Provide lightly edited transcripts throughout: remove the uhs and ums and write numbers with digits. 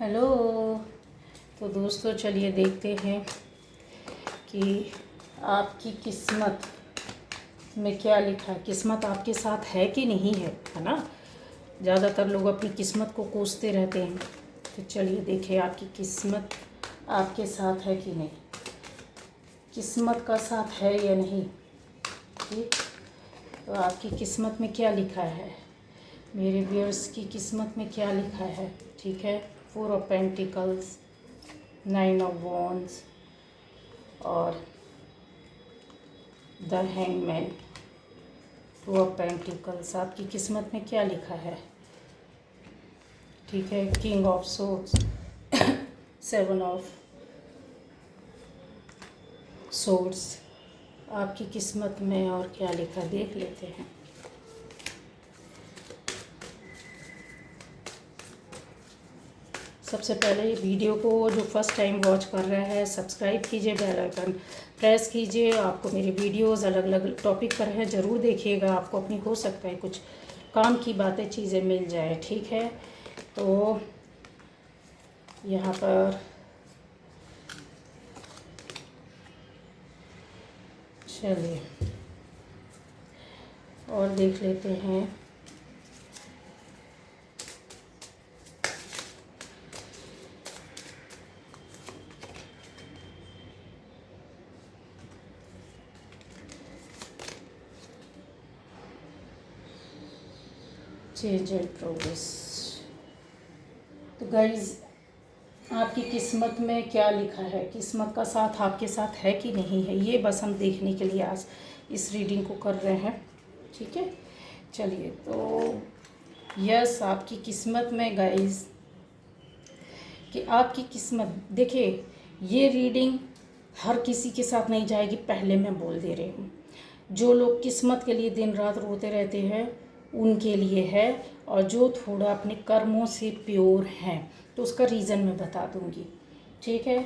Hello. तो दोस्तों चलिए देखते हैं कि आपकी किस्मत में क्या लिखा है। किस्मत आपके साथ है कि नहीं है ना। ज़्यादातर लोग अपनी किस्मत को कोसते रहते हैं। तो चलिए देखें आपकी किस्मत आपके साथ है कि नहीं, किस्मत का साथ है या नहीं। ठीक, तो आपकी किस्मत में क्या लिखा है, मेरे व्यूअर्स की किस्मत में क्या लिखा है। ठीक है, 4 ऑफ पेंटिकल्स, 9 ऑफ वॉन्ड्स और द हैंगमैन, 2 ऑफ पेंटिकल्स। आपकी किस्मत में क्या लिखा है। ठीक है, king of swords, 7 of swords. आपकी किस्मत में और क्या लिखा देख लेते हैं। सबसे पहले वीडियो को जो फर्स्ट टाइम वॉच कर रहा है सब्सक्राइब कीजिए, बेल आइकन प्रेस कीजिए। आपको मेरे वीडियोस अलग अलग टॉपिक पर है, ज़रूर देखिएगा। आपको अपनी हो सकता है कुछ काम की बातें चीज़ें मिल जाए। ठीक है, तो यहाँ पर चलिए और देख लेते हैं। Change and progress. तो गाइज आपकी किस्मत में क्या लिखा है, किस्मत का साथ आपके साथ है कि नहीं है, ये बस हम देखने के लिए आज इस रीडिंग को कर रहे हैं। ठीक है, चलिए। तो यस, आपकी किस्मत में गाइज कि आपकी किस्मत, देखिए ये रीडिंग हर किसी के साथ नहीं जाएगी, पहले मैं बोल दे रही हूँ। जो लोग किस्मत के लिए दिन रात रोते रहते हैं उनके लिए है, और जो थोड़ा अपने कर्मों से प्योर हैं तो उसका रीज़न मैं बता दूंगी। ठीक है,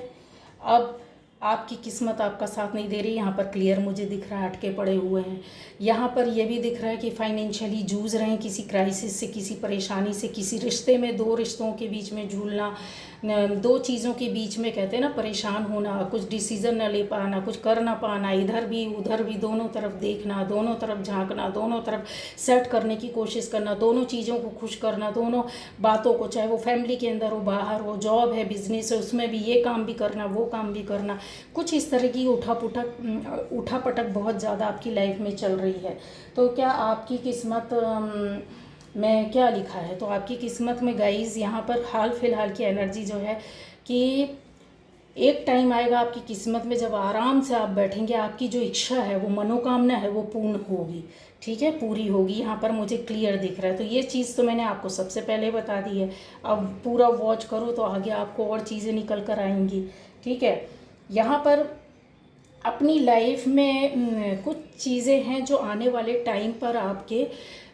अब आपकी किस्मत आपका साथ नहीं दे रही, यहाँ पर क्लियर मुझे दिख रहा है, अटके पड़े हुए हैं। यहाँ पर यह भी दिख रहा है कि फाइनेंशियली जूझ रहे हैं, किसी क्राइसिस से, किसी परेशानी से, किसी रिश्ते में, दो रिश्तों के बीच में झूलना, दो चीज़ों के बीच में कहते हैं ना परेशान होना, कुछ डिसीज़न न ले पाना, कुछ कर ना पाना, इधर भी उधर भी, दोनों तरफ देखना, दोनों तरफ झांकना, दोनों तरफ सेट करने की कोशिश करना, दोनों चीज़ों को खुश करना, दोनों बातों को, चाहे वो फैमिली के अंदर हो, बाहर हो, जॉब है, बिजनेस है, उसमें भी ये काम भी करना, वो काम भी करना, कुछ इस तरह की उठा पटक बहुत ज़्यादा आपकी लाइफ में चल रही है। तो क्या आपकी किस्मत में क्या लिखा है, तो आपकी किस्मत में गाइज यहाँ पर हाल फिलहाल की एनर्जी जो है कि एक टाइम आएगा आपकी किस्मत में जब आराम से आप बैठेंगे, आपकी जो इच्छा है, वो मनोकामना है, वो पूर्ण होगी। ठीक है, पूरी होगी, यहाँ पर मुझे क्लियर दिख रहा है। तो ये चीज़ तो मैंने आपको सबसे पहले बता दी है। अब पूरा वॉच करो तो आगे आपको और चीज़ें निकल कर आएंगी। ठीक है, यहाँ पर अपनी लाइफ में कुछ चीज़ें हैं जो आने वाले टाइम पर आपके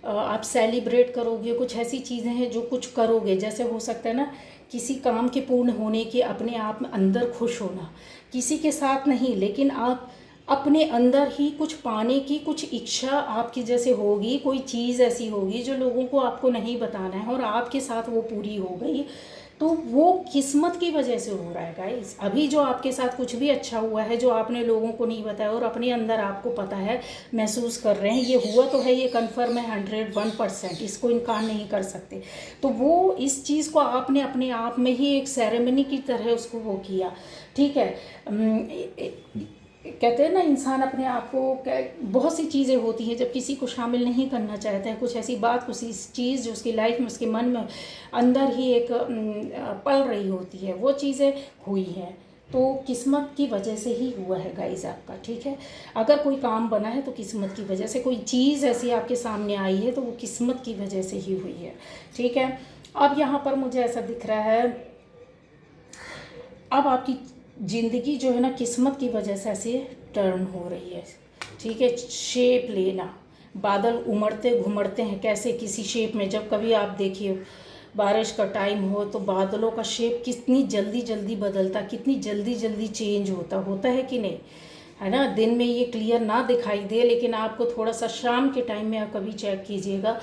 आप सेलिब्रेट करोगे, कुछ ऐसी चीज़ें हैं जो कुछ करोगे। जैसे हो सकता है ना किसी काम के पूर्ण होने के, अपने आप में अंदर खुश होना, किसी के साथ नहीं, लेकिन आप अपने अंदर ही कुछ पाने की कुछ इच्छा आपकी जैसे होगी, कोई चीज़ ऐसी होगी जो लोगों को आपको नहीं बताना है और आपके साथ वो पूरी हो गई। तो वो किस्मत की वजह से हो रहा है गाइस। अभी जो आपके साथ कुछ भी अच्छा हुआ है जो आपने लोगों को नहीं बताया और अपने अंदर आपको पता है, महसूस कर रहे हैं, ये हुआ तो है, ये कन्फर्म है 101%, इसको इनकार नहीं कर सकते। तो वो इस चीज़ को आपने अपने आप में ही एक सेरेमनी की तरह उसको वो किया। ठीक है, कहते हैं ना इंसान अपने आप को, बहुत सी चीज़ें होती हैं जब किसी को शामिल नहीं करना चाहता है, कुछ ऐसी बात, कुछ चीज़ जो उसकी लाइफ में, उसके मन में अंदर ही एक पल रही होती है, वो चीज़ें हुई हैं। तो किस्मत की वजह से ही हुआ है गाइस आपका। ठीक है, अगर कोई काम बना है तो किस्मत की वजह से, कोई चीज़ ऐसी आपके सामने आई है तो वो किस्मत की वजह से ही हुई है। ठीक है, अब यहाँ पर मुझे ऐसा दिख रहा है, अब आपकी ज़िंदगी जो है ना किस्मत की वजह से ऐसे टर्न हो रही है। ठीक है, शेप लेना, बादल उमड़ते घुमड़ते हैं कैसे किसी शेप में। जब कभी आप देखिए बारिश का टाइम हो तो बादलों का शेप कितनी जल्दी जल्दी बदलता, कितनी जल्दी जल्दी चेंज होता है कि नहीं, है ना। दिन में ये क्लियर ना दिखाई दे, लेकिन आपको थोड़ा सा शाम के टाइम में आप कभी चेक कीजिएगा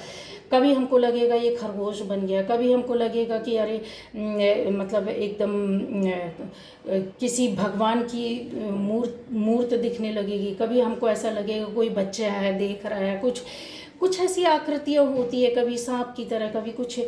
कभी हमको लगेगा ये खरगोश बन गया, कभी हमको लगेगा कि अरे मतलब एकदम किसी भगवान की मूर्त दिखने लगेगी, कभी हमको ऐसा लगेगा कोई बच्चा है देख रहा है, कुछ कुछ ऐसी आकृतियाँ होती है, कभी सांप की तरह, कभी कुछ।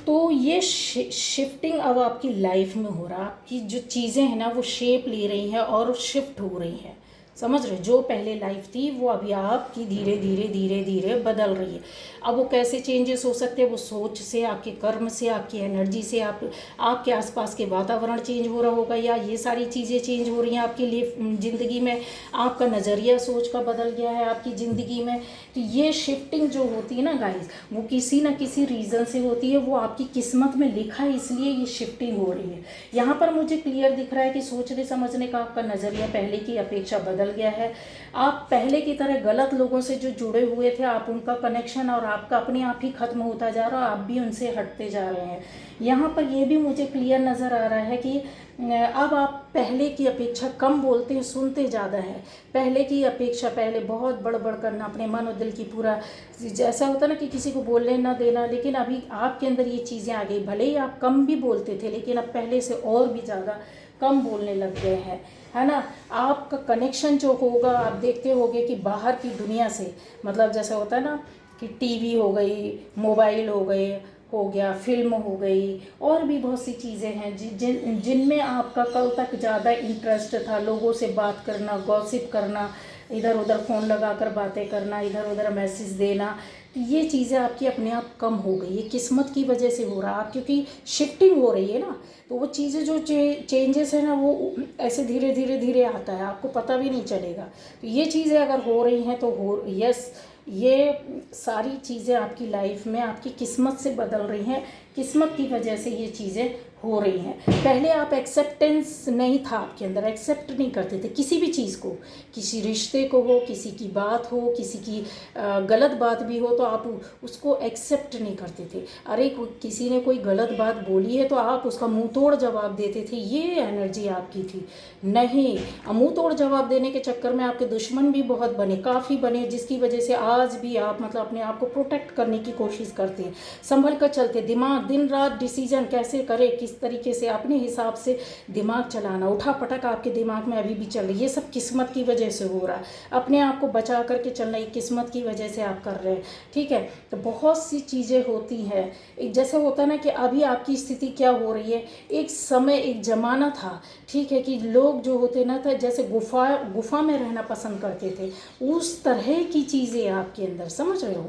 तो ये शिफ्टिंग अब आपकी लाइफ में हो रहा है, आपकी जो चीज़ें हैं ना वो शेप ले रही हैं और शिफ्ट हो रही हैं, समझ रहे? जो पहले लाइफ थी वो अभी आपकी धीरे धीरे धीरे धीरे बदल रही है। अब वो कैसे चेंजेस हो सकते हैं? वो सोच से, आपके कर्म से, आपकी एनर्जी से, आपके आसपास के वातावरण चेंज हो रहा होगा, या ये सारी चीज़ें चेंज हो रही हैं आपके लिए ज़िंदगी में, आपका नज़रिया सोच का बदल गया है आपकी ज़िंदगी में। तो ये शिफ्टिंग जो होती है ना गाइस, वो किसी ना किसी रीज़न से होती है, वो आपकी किस्मत में लिखा है, इसलिए ये शिफ्टिंग हो रही है। यहाँ पर मुझे क्लियर दिख रहा है कि सोचने समझने का आपका नज़रिया पहले की अपेक्षा बदल गया है। आप पहले की तरह गलत लोगों से जो जुड़े हुए थे, आप उनका कनेक्शन और आपका अपने आप ही ख़त्म होता जा रहा है, आप भी उनसे हटते जा रहे हैं। यहाँ पर ये भी मुझे क्लियर नज़र आ रहा है कि अब आप पहले की अपेक्षा कम बोलते हैं, सुनते ज़्यादा है। पहले की अपेक्षा, पहले बहुत बड़बड़ करना, अपने मन और दिल की पूरा, जैसा होता ना कि किसी को बोलने ना देना, लेकिन अभी आपके अंदर ये चीज़ें आ गई। भले ही आप कम भी बोलते थे, लेकिन अब पहले से और भी ज़्यादा कम बोलने लग गए हैं, है ना। आपका कनेक्शन जो होगा, आप देखते होंगे कि बाहर की दुनिया से, मतलब जैसा होता है ना कि टीवी हो गई, मोबाइल हो गया, फिल्म हो गई, और भी बहुत सी चीज़ें हैं जिनमें आपका कल तक ज़्यादा इंटरेस्ट था। लोगों से बात करना, गॉसिप करना, इधर उधर फ़ोन लगाकर बातें करना, इधर उधर मैसेज देना, तो ये चीज़ें आपकी अपने आप कम हो गई। ये किस्मत की वजह से हो रहा है, आप क्योंकि शिफ्टिंग हो रही है ना, तो वो चीज़ें जो चेंजेस है ना, वो ऐसे धीरे धीरे धीरे आता है, आपको पता भी नहीं चलेगा। तो ये चीज़ें अगर हो रही हैं तो यस, ये सारी चीज़ें आपकी लाइफ में आपकी किस्मत से बदल रही हैं, किस्मत की वजह से ये चीज़ें हो रही हैं। पहले आप एक्सेप्टेंस नहीं था आपके अंदर, एक्सेप्ट नहीं करते थे किसी भी चीज़ को, किसी रिश्ते को हो, किसी की बात हो, किसी की गलत बात भी हो तो आप उसको एक्सेप्ट नहीं करते थे। अरे किसी ने कोई गलत बात बोली है तो आप उसका मुंह तोड़ जवाब देते थे, ये एनर्जी आपकी थी। नहीं, मुंह तोड़ जवाब देने के चक्कर में आपके दुश्मन भी बहुत बने, काफ़ी बने, जिसकी वजह से आज भी आप मतलब अपने आप को प्रोटेक्ट करने की कोशिश करते हैं, संभल कर चलते। दिमाग दिन रात डिसीजन कैसे करे, किस तरीके से अपने हिसाब से दिमाग चलाना, उठा पटक आपके दिमाग में अभी भी चल रही है, ये सब किस्मत की वजह से हो रहा है। अपने आप को बचा करके चलना ये किस्मत की वजह से आप कर रहे हैं, ठीक है। तो बहुत सी चीज़ें होती हैं, एक जैसे होता है ना कि अभी आपकी स्थिति क्या हो रही है, एक समय एक ज़माना था, ठीक है, कि लोग जो होते ना था जैसे गुफा में रहना पसंद करते थे, उस तरह की चीज़ें आपके अंदर, समझ रहे हो,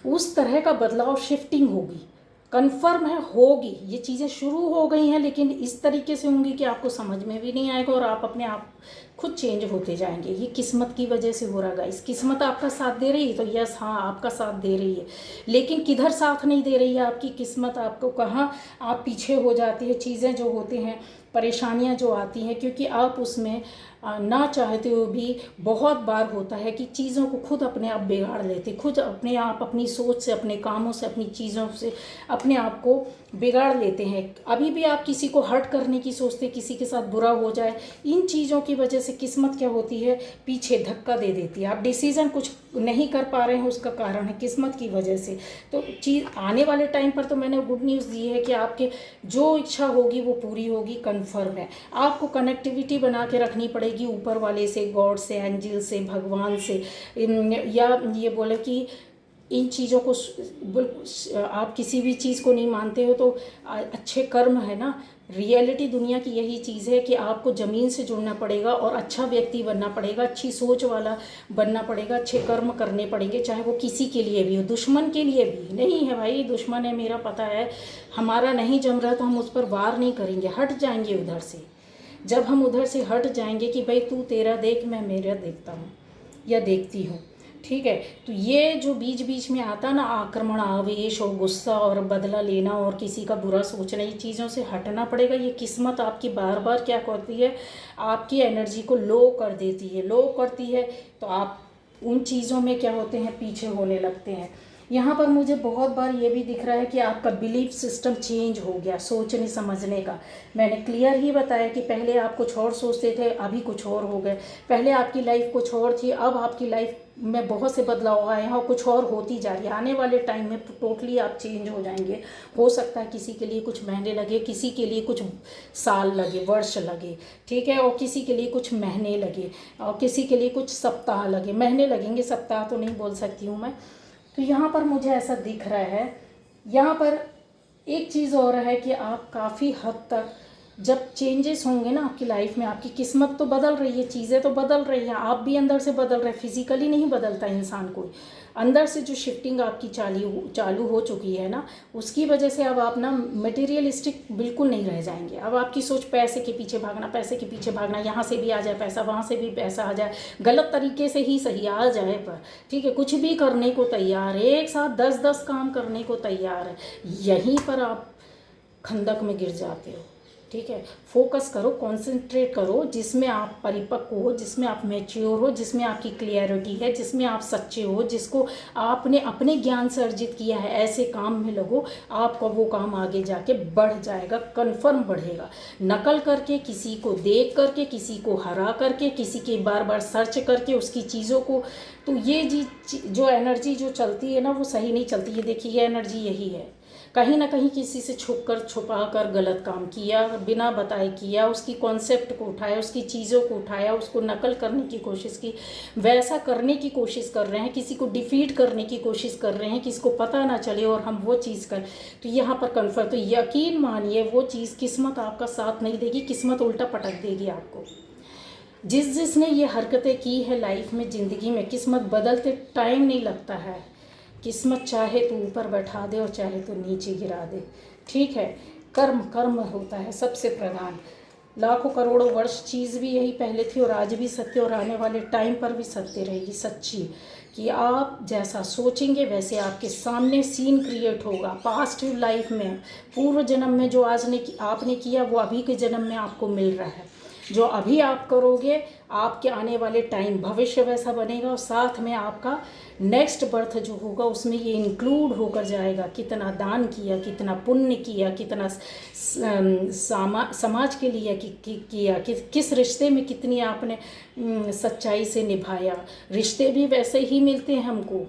उस तरह का बदलाव, शिफ्टिंग होगी, कन्फर्म है, होगी। ये चीज़ें शुरू हो गई हैं, लेकिन इस तरीके से होंगी कि आपको समझ में भी नहीं आएगा और आप अपने आप खुद चेंज होते जाएंगे। ये किस्मत की वजह से हो रहा है गाइस। किस्मत आपका साथ दे रही है तो यस, हाँ, आपका साथ दे रही है, लेकिन किधर साथ नहीं दे रही है आपकी किस्मत, आपको कहाँ आप पीछे हो जाती है। चीज़ें जो होती हैं, परेशानियां जो आती हैं, क्योंकि आप उसमें ना चाहते हुए भी बहुत बार होता है कि चीज़ों को खुद अपने आप बिगाड़ लेते, खुद अपने आप अपनी सोच से, अपने कामों से, अपनी चीज़ों से अपने आप को बिगाड़ लेते हैं। अभी भी आप किसी को हर्ट करने की सोचते, किसी के साथ बुरा हो जाए, इन चीज़ों की वजह से किस्मत क्या होती है, पीछे धक्का दे देती है। आप डिसीज़न कुछ नहीं कर पा रहे हैं, उसका कारण है किस्मत की वजह से। तो चीज़ आने वाले टाइम पर तो मैंने गुड न्यूज़ दी है कि आपके जो इच्छा होगी वो पूरी होगी, कन्फर्म है। आपको कनेक्टिविटी बना के रखनी पड़ेगी ऊपर वाले से, गॉड से, एंजल से, भगवान से, या ये बोले कि इन चीज़ों को आप किसी भी चीज़ को नहीं मानते हो तो अच्छे कर्म है ना। रियलिटी दुनिया की यही चीज़ है कि आपको ज़मीन से जुड़ना पड़ेगा और अच्छा व्यक्ति बनना पड़ेगा, अच्छी सोच वाला बनना पड़ेगा, अच्छे कर्म करने पड़ेंगे, चाहे वो किसी के लिए भी हो। दुश्मन के लिए भी नहीं है भाई, दुश्मन है मेरा पता है, हमारा नहीं जम रहा तो हम उस पर वार नहीं करेंगे, हट जाएंगे उधर से। जब हम उधर से हट जाएंगे कि भाई तू तेरा देख, मैं मेरा देखता हूँ या देखती हूँ, ठीक है। तो ये जो बीच बीच में आता ना आक्रमण, आवेश और गुस्सा और बदला लेना और किसी का बुरा सोचना, ये चीज़ों से हटना पड़ेगा। ये किस्मत आपकी बार बार क्या करती है, आपकी एनर्जी को लो कर देती है, लो करती है, तो आप उन चीज़ों में क्या होते हैं, पीछे होने लगते हैं। यहाँ पर मुझे बहुत बार ये भी दिख रहा है कि आपका बिलीफ सिस्टम चेंज हो गया, सोचने समझने का। मैंने क्लियर ही बताया कि पहले आप कुछ और सोचते थे, अभी कुछ और हो गए। पहले आपकी लाइफ कुछ और थी, अब आपकी लाइफ में बहुत से बदलाव आए हैं और कुछ और होती जा रही है। आने वाले टाइम में टोटली आप चेंज हो जाएंगे। हो सकता है किसी के लिए कुछ महीने लगे, किसी के लिए कुछ साल लगे, वर्ष लगे, ठीक है, और किसी के लिए कुछ महीने लगे, और किसी के लिए कुछ सप्ताह लगे। महीने लगेंगे, सप्ताह तो नहीं बोल सकती हूँ मैं। तो यहाँ पर मुझे ऐसा दिख रहा है। यहाँ पर एक चीज़ और है कि आप काफ़ी हद तक जब चेंजेस होंगे ना आपकी लाइफ में, आपकी किस्मत तो बदल रही है, चीज़ें तो बदल रही हैं, आप भी अंदर से बदल रहे हैं। फिजिकली नहीं बदलता इंसान कोई, अंदर से जो शिफ्टिंग आपकी चालू हो चुकी है ना, उसकी वजह से अब आप ना मटेरियलिस्टिक बिल्कुल नहीं रह जाएंगे। अब आपकी सोच पैसे के पीछे भागना, पैसे के पीछे भागना, यहाँ से भी आ जाए पैसा, वहाँ से भी पैसा आ जाए, गलत तरीके से ही सही आ जाए पर, ठीक है, कुछ भी करने को तैयार है, एक साथ 10-10 काम करने को तैयार है। यहीं पर आप खंदक में गिर जाते हो। ठीक है, फोकस करो, कंसंट्रेट करो जिसमें आप परिपक्व हो, जिसमें आप मैच्योर हो, जिसमें आपकी क्लियरिटी है, जिसमें आप सच्चे हो, जिसको आपने अपने ज्ञान से अर्जित किया है, ऐसे काम में लगो। आपका वो काम आगे जाके बढ़ जाएगा, कन्फर्म बढ़ेगा। नकल करके, किसी को देख करके, किसी को हरा करके, किसी के बार बार सर्च करके उसकी चीज़ों को, तो ये जो एनर्जी जो चलती है ना, वो सही नहीं चलती। ये देखिए, ये एनर्जी यही है। कहीं ना कहीं किसी से छुपा कर गलत काम किया, बिना बताए किया, उसकी कॉन्सेप्ट को उठाया, उसकी चीज़ों को उठाया, उसको नकल करने की कोशिश की, वैसा करने की कोशिश कर रहे हैं, किसी को डिफीट करने की कोशिश कर रहे हैं, किसी को पता ना चले और हम वो चीज़ कर, तो यहाँ पर कन्फर्म, तो यकीन मानिए वो चीज़, किस्मत आपका साथ नहीं देगी, किस्मत उल्टा पटक देगी आपको। जिसने ये हरकतें की है लाइफ में, ज़िंदगी में, किस्मत बदलते टाइम नहीं लगता है। किस्मत चाहे तो ऊपर बैठा दे और चाहे तो नीचे गिरा दे, ठीक है। कर्म कर्म होता है सबसे प्रधान। लाखों करोड़ों वर्ष चीज़ भी यही पहले थी और आज भी सत्य और आने वाले टाइम पर भी सत्य रहेगी, सच्ची, कि आप जैसा सोचेंगे वैसे आपके सामने सीन क्रिएट होगा। पास्ट लाइफ में, पूर्व जन्म में जो आपने किया वो अभी के जन्म में आपको मिल रहा है। जो अभी आप करोगे, आपके आने वाले टाइम भविष्य वैसा बनेगा, और साथ में आपका नेक्स्ट बर्थ जो होगा उसमें ये इंक्लूड होकर जाएगा। कितना दान किया, कितना पुण्य किया, कितना समाज के लिए किया, किस रिश्ते में कितनी आपने सच्चाई से निभाया। रिश्ते भी वैसे ही मिलते हैं हमको,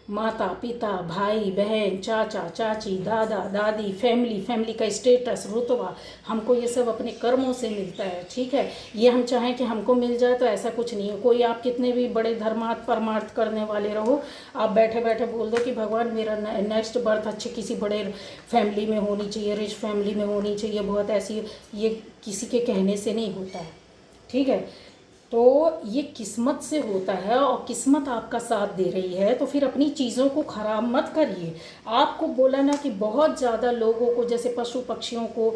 माता पिता, भाई बहन, चाचा चाची, दादा दादी, फैमिली का स्टेटस, रुतबा, हमको ये सब अपने कर्मों से मिलता है, ठीक है। ये हम चाहें कि हमको मिल जाए तो ऐसा कुछ नहीं है। कोई आप कितने भी बड़े धर्मार्थ परमार्थ करने वाले रहो, आप बैठे बैठे बोल दो कि भगवान मेरा नेक्स्ट बर्थ अच्छे किसी बड़े फैमिली में होनी चाहिए, रिच फैमिली में होनी चाहिए, बहुत ऐसी, ये किसी के कहने से नहीं होता है, ठीक है। तो ये किस्मत से होता है, और किस्मत आपका साथ दे रही है, तो फिर अपनी चीज़ों को ख़राब मत करिए। आपको बोला ना कि बहुत ज़्यादा लोगों को, जैसे पशु पक्षियों को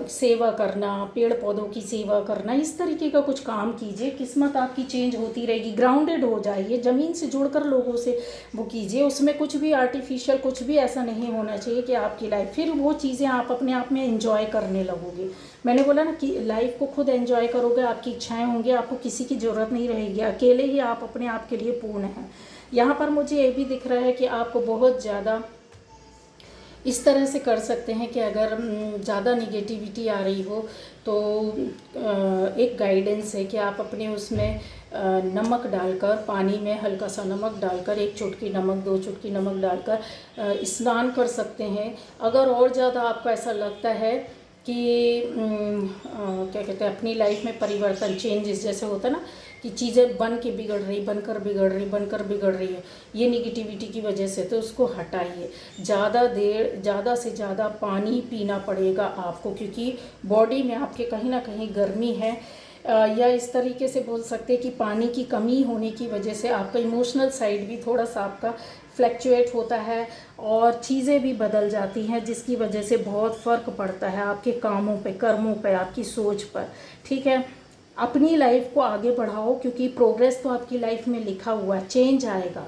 सेवा करना, पेड़ पौधों की सेवा करना, इस तरीके का कुछ काम कीजिए, किस्मत आपकी चेंज होती रहेगी। ग्राउंडेड हो जाइए, ज़मीन से जुड़कर लोगों से वो कीजिए। उसमें कुछ भी आर्टिफिशियल, कुछ भी ऐसा नहीं होना चाहिए कि आपकी लाइफ, फिर वो चीज़ें आप अपने आप में एंजॉय करने लगोगे। मैंने बोला ना कि लाइफ को खुद एंजॉय करोगे, आपकी इच्छाएं होंगी, आपको किसी की ज़रूरत नहीं रहेगी, अकेले ही आप अपने आप के लिए पूर्ण हैं। यहाँ पर मुझे ये भी दिख रहा है कि आपको बहुत ज़्यादा इस तरह से कर सकते हैं कि अगर ज़्यादा निगेटिविटी आ रही हो तो एक गाइडेंस है कि आप अपने उसमें नमक डालकर, पानी में हल्का सा नमक डालकर, 1 चुटकी नमक, 2 चुटकी नमक डालकर स्नान कर सकते हैं। अगर और ज़्यादा आपको ऐसा लगता है कि क्या कहते हैं, अपनी लाइफ में परिवर्तन, चेंजेस जैसे होता है ना कि चीज़ें बनकर बिगड़ रही है ये निगेटिविटी की वजह से, तो उसको हटाइए। ज़्यादा से ज़्यादा पानी पीना पड़ेगा आपको, क्योंकि बॉडी में आपके कहीं ना कहीं गर्मी है, या इस तरीके से बोल सकते हैं कि पानी की कमी होने की वजह से आपका इमोशनल साइड भी थोड़ा सा आपका फ्लैक्चुएट होता है, और चीज़ें भी बदल जाती हैं, जिसकी वजह से बहुत फ़र्क पड़ता है आपके कामों पे, कर्मों पे, आपकी सोच पर, ठीक है। अपनी लाइफ को आगे बढ़ाओ, क्योंकि प्रोग्रेस तो आपकी लाइफ में लिखा हुआ है, चेंज आएगा,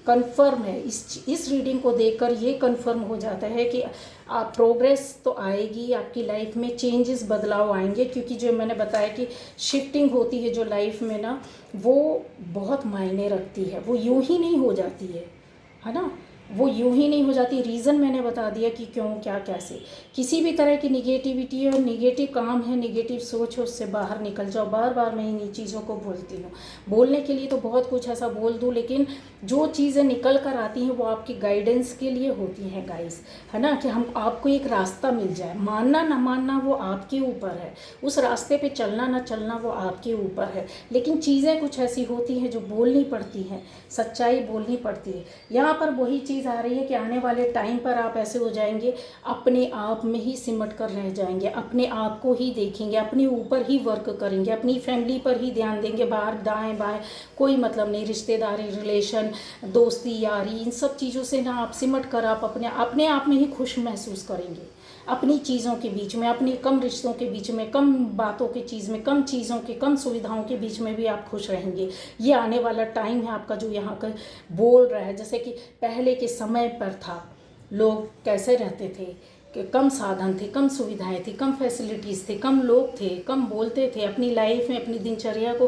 कंफर्म है। इस रीडिंग को देखकर ये कंफर्म हो जाता है कि आप प्रोग्रेस तो आएगी आपकी लाइफ में, चेंजेस, बदलाव आएंगे, क्योंकि जो मैंने बताया कि शिफ्टिंग होती है जो लाइफ में ना, वो बहुत मायने रखती है, वो यूं ही नहीं हो जाती है ना। वो यूं ही नहीं हो जाती। रीज़न मैंने बता दिया कि क्यों, क्या, कैसे। किसी भी तरह की निगेटिविटी और निगेटिव काम है, निगेटिव सोच है, उससे बाहर निकल जाओ। बार बार मैं इन्हीं चीज़ों को बोलती हूँ। बोलने के लिए तो बहुत कुछ ऐसा बोल दूँ, लेकिन जो चीज़ें निकल कर आती हैं वो आपकी गाइडेंस के लिए होती हैं गाइस, है ना, कि हम आपको एक रास्ता मिल जाए। मानना ना मानना वो आपके ऊपर है, उस रास्ते पे चलना ना चलना वो आपके ऊपर है। लेकिन चीज़ें कुछ ऐसी होती हैं जो बोलनी पड़ती हैं, सच्चाई बोलनी पड़ती है। यहाँ पर वही चीज़ आ रही है कि आने वाले टाइम पर आप ऐसे हो जाएंगे, अपने आप में ही सिमट कर रह जाएंगे, अपने आप को ही देखेंगे, अपने ऊपर ही वर्क करेंगे, अपनी फैमिली पर ही ध्यान देंगे। बाहर दाएं बाएं कोई मतलब नहीं, रिश्तेदारी, रिलेशन, दोस्ती, यारी, इन सब चीज़ों से ना आप सिमट कर आप अपने आप में ही खुश महसूस करेंगे। अपनी चीज़ों के बीच में, अपनी कम रिश्तों के बीच में, कम बातों की चीज़ में, कम चीज़ों के, कम सुविधाओं के बीच में भी आप खुश रहेंगे। ये आने वाला टाइम है आपका जो यहाँ का बोल रहा है। जैसे कि पहले के समय पर था, लोग कैसे रहते थे कि कम साधन थे, कम सुविधाएं थी, कम फैसिलिटीज़ थे, कम लोग थे, कम बोलते थे, अपनी लाइफ में अपनी दिनचर्या को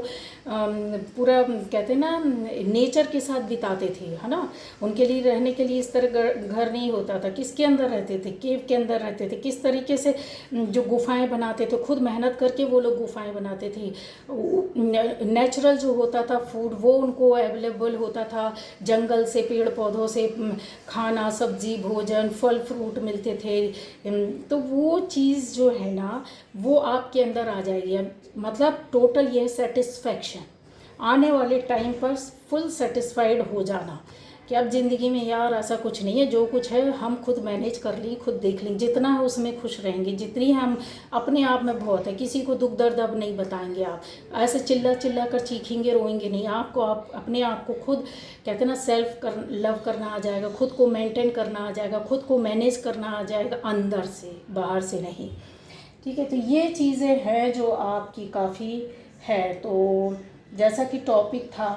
पूरा कहते ना नेचर के साथ बिताते थे, है ना। उनके लिए रहने के लिए इस तरह घर नहीं होता था। किसके अंदर रहते थे? केव के अंदर रहते थे। किस तरीके से जो गुफाएं बनाते थे, खुद मेहनत करके वो लोग गुफाएं बनाते थे। नेचुरल जो होता था फूड वो उनको अवेलेबल होता था, जंगल से, पेड़ पौधों से खाना, सब्जी, भोजन, फल फ्रूट मिलते थे। तो वो चीज़ जो है ना वो आपके अंदर आ जाएगी। मतलब टोटल ये सेटिस्फैक्शन, आने वाले टाइम पर फुल सेटिस्फाइड हो जाना कि अब ज़िंदगी में यार ऐसा कुछ नहीं है, जो कुछ है हम खुद मैनेज कर लें, खुद देख लें, जितना है उसमें खुश रहेंगे, जितनी हम अपने आप में बहुत है। किसी को दुख दर्द अब नहीं बताएंगे आप, ऐसे चिल्ला चिल्ला कर चीखेंगे, रोएंगे नहीं। आपको आप अपने आप को खुद कहते ना सेल्फ लव करना आ जाएगा, खुद को मेंटेन करना आ जाएगा, खुद को मैनेज करना आ जाएगा, अंदर से, बाहर से नहीं। ठीक है, तो ये चीज़ें हैं जो आपकी काफ़ी है। तो जैसा कि टॉपिक था,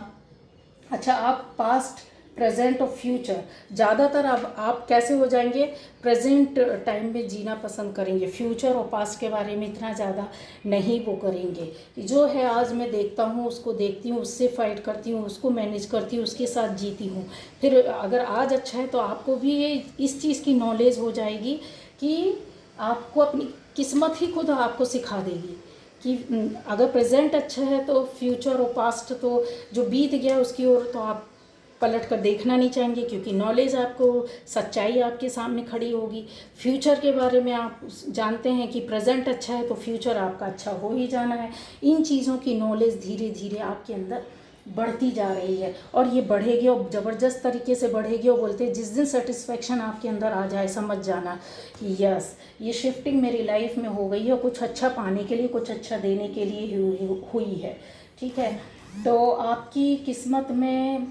अच्छा आप पास्ट, प्रेजेंट और फ्यूचर, ज़्यादातर अब आप कैसे हो जाएंगे, प्रेजेंट टाइम में जीना पसंद करेंगे, फ्यूचर और पास्ट के बारे में इतना ज़्यादा नहीं वो करेंगे। जो है आज मैं देखता हूँ, उसको देखती हूँ, उससे फाइट करती हूँ, उसको मैनेज करती हूँ, उसके साथ जीती हूँ। फिर अगर आज अच्छा है तो आपको भी ये इस चीज़ की नॉलेज हो जाएगी कि आपको अपनी किस्मत ही खुद आपको सिखा देगी कि अगर प्रेजेंट अच्छा है तो फ्यूचर और पास्ट तो जो बीत गया उसकी ओर तो आप पलट कर देखना नहीं चाहेंगे, क्योंकि नॉलेज आपको, सच्चाई आपके सामने खड़ी होगी। फ्यूचर के बारे में आप जानते हैं कि प्रेजेंट अच्छा है तो फ्यूचर आपका अच्छा हो ही जाना है। इन चीज़ों की नॉलेज धीरे धीरे आपके अंदर बढ़ती जा रही है और ये बढ़ेगी और ज़बरदस्त तरीके से बढ़ेगी। और बोलते हैं जिस दिन सेटिस्फेक्शन आपके अंदर आ जाए, समझ जाना कि यस ये शिफ्टिंग मेरी लाइफ में हो गई है, कुछ अच्छा पाने के लिए, कुछ अच्छा देने के लिए हुई है। ठीक है, तो आपकी किस्मत में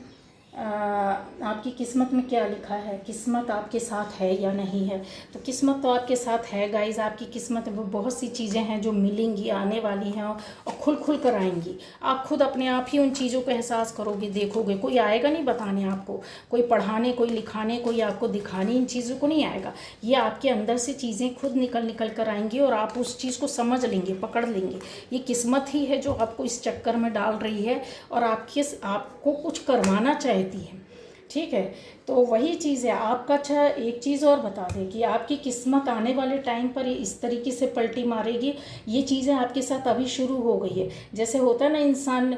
आपकी किस्मत में क्या लिखा है, किस्मत आपके साथ है या नहीं है। तो किस्मत तो आपके साथ है गाइस। आपकी किस्मत में बहुत सी चीज़ें हैं जो मिलेंगी, आने वाली हैं और खुल कर आएंगी। आप खुद अपने आप ही उन चीज़ों को एहसास करोगे, देखोगे। कोई आएगा नहीं बताने आपको, कोई पढ़ाने, कोई लिखाने, कोई आपको दिखाने, इन चीज़ों को नहीं आएगा। ये आपके अंदर से चीज़ें खुद निकल कर आएंगी और आप उस चीज़ को समझ लेंगे, पकड़ लेंगे। ये किस्मत ही है जो आपको इस चक्कर में डाल रही है और आपको कुछ करवाना चाहती है। ठीक है, तो वही चीज़ है आपका। अच्छा एक चीज़ और बता दें कि आपकी किस्मत आने वाले टाइम पर इस तरीके से पलटी मारेगी। ये चीज़ें आपके साथ अभी शुरू हो गई है। जैसे होता है ना, इंसान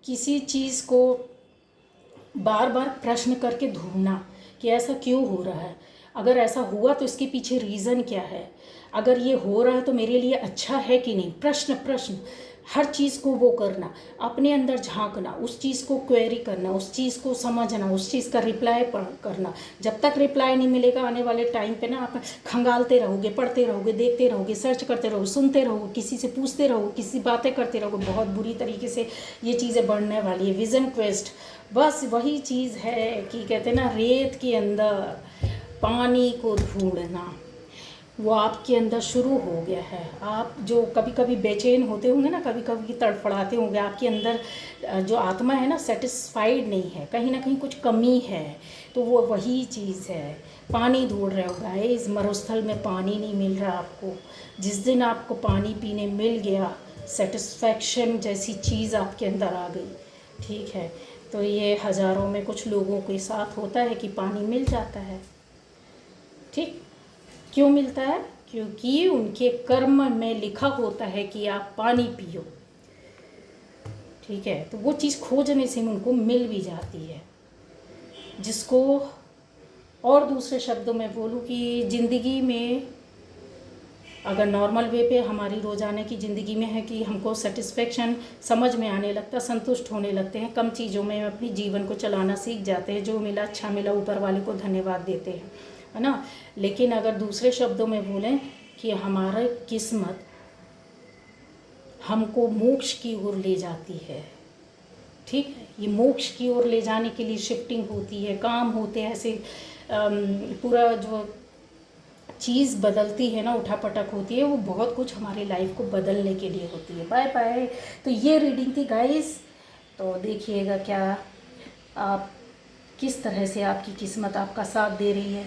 किसी चीज़ को बार बार प्रश्न करके ढूंढना कि ऐसा क्यों हो रहा है, अगर ऐसा हुआ तो इसके पीछे रीज़न क्या है, अगर ये हो रहा है तो मेरे लिए अच्छा है कि नहीं। प्रश्न प्रश्न हर चीज़ को वो करना, अपने अंदर झांकना, उस चीज़ को क्वेरी करना, उस चीज़ को समझना, उस चीज़ का रिप्लाई करना। जब तक रिप्लाई नहीं मिलेगा आने वाले टाइम पे ना आप खंगालते रहोगे, पढ़ते रहोगे, देखते रहोगे, सर्च करते रहोगे, सुनते रहोगे, किसी से पूछते रहोगे, किसी बातें करते रहोगे। बहुत बुरी तरीके से ये चीज़ें बढ़ने वाली है। विज़न क्वेस्ट बस वही चीज़ है कि कहते हैं ना, रेत के अंदर पानी को ढूंढना, वो आपके अंदर शुरू हो गया है। आप जो कभी कभी बेचैन होते होंगे ना, कभी कभी तड़फड़ाते होंगे, आपके अंदर जो आत्मा है ना सेटिस्फाइड नहीं है, कहीं ना कहीं कुछ कमी है। तो वो वही चीज़ है, पानी ढूंढ रहे हो गाइस, मरुस्थल में पानी नहीं मिल रहा आपको। जिस दिन आपको पानी पीने मिल गया, सेटिस्फैक्शन जैसी चीज़ आपके अंदर आ गई। ठीक है, तो ये हज़ारों में कुछ लोगों के साथ होता है कि पानी मिल जाता है। ठीक, क्यों मिलता है? क्योंकि उनके कर्म में लिखा होता है कि आप पानी पियो। ठीक है, तो वो चीज़ खोजने से उनको मिल भी जाती है। जिसको और दूसरे शब्दों में बोलूँ कि ज़िंदगी में अगर नॉर्मल वे पे हमारी रोज़ाना की ज़िंदगी में है कि हमको सेटिस्फेक्शन समझ में आने लगता, संतुष्ट होने लगते हैं, कम चीज़ों में अपनी जीवन को चलाना सीख जाते हैं, जो मिला अच्छा मिला, ऊपर वाले को धन्यवाद देते हैं, है ना। लेकिन अगर दूसरे शब्दों में बोलें कि हमारा किस्मत हमको मोक्ष की ओर ले जाती है। ठीक है, ये मोक्ष की ओर ले जाने के लिए शिफ्टिंग होती है, काम होते हैं ऐसे, पूरा जो चीज़ बदलती है ना, उठापटक होती है, वो बहुत कुछ हमारी लाइफ को बदलने के लिए होती है। Bye bye. तो ये रीडिंग थी गाइस, तो देखिएगा क्या आप किस तरह से आपकी किस्मत आपका साथ दे रही है।